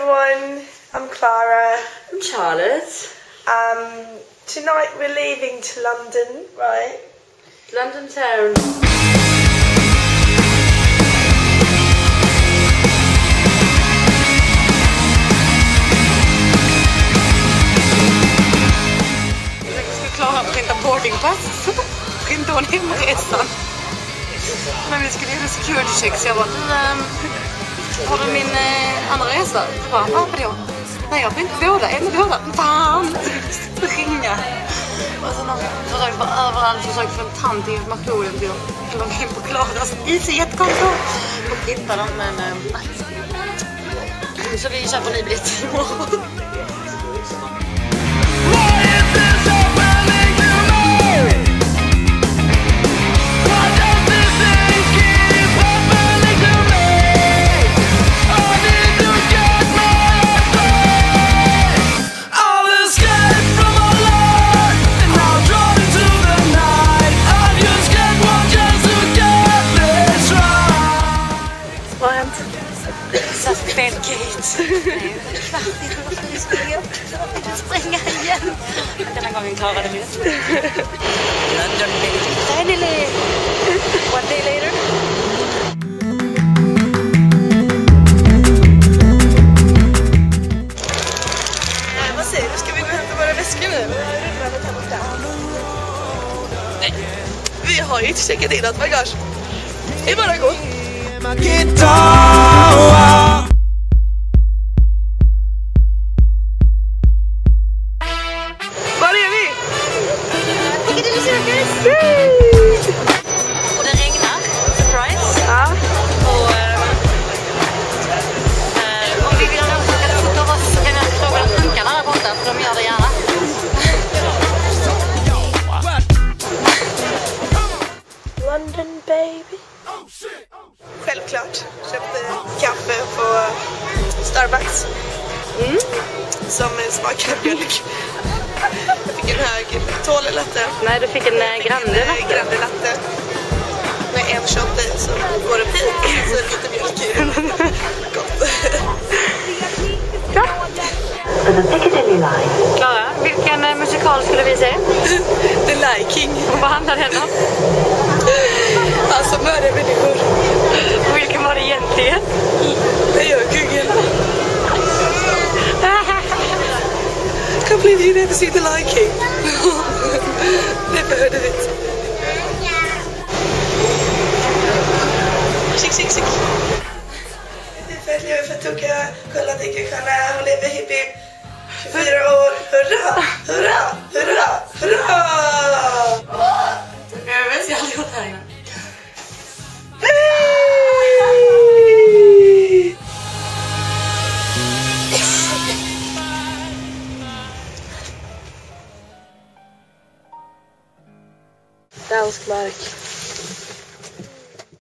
everyone, I'm Clara. I'm Charlotte. Tonight we're leaving to London, right? London town. Klara printa boardingpass. Printa hon hemresan. Men vi skulle göra security check så jag bara, har du min andra resa? Så bara, varför då? Nej, jag har inte båda, en och båda. Fan! Ringa. Och sen har vi försökt vara överallt, försökt få en tant information till att logga in på Klaras EasyJet-konto och hitta dem, men nej. Så vi köper ny biljett imorgon. Fel gate. Nej, vi skulle springa igen. Denna gången klarade vi det. London baby. Finally! One day later. Vad säger du? Ska vi gå och hämta våra väskor nu? Nej. Vi har ju inte checkat in allt bagage. Det är bara att gå. Var är vi? Piccadilly Circus! Och det regnar. Surprise! Ja. Och om vi vill ha något att foto av oss så kan jag fråga de tankarna där borta, för de gör det gärna. London baby. Självklart. Köpte kaffe på Starbucks. Som smakade mjölk. Jag fick en hög tålig latte. Nej, du fick en grande latte. Med en shot i, så går det pik. Så lite mjölk i. Gott. Ja. Klara, vilken musikal skulle vi se? The Lion King. Och vad handlar den om? Alltså mördar människor. Och vilken var det egentligen? Det gör kungen. Can't believe you never seen The Lion King. Never heard of it. Sick. Nu följer vi för Toka. Kolla till Kanna. Hon lever hipp hipp. 24 år. Hurra! Jag vet, jag har aldrig gått här innan. Dansk mark.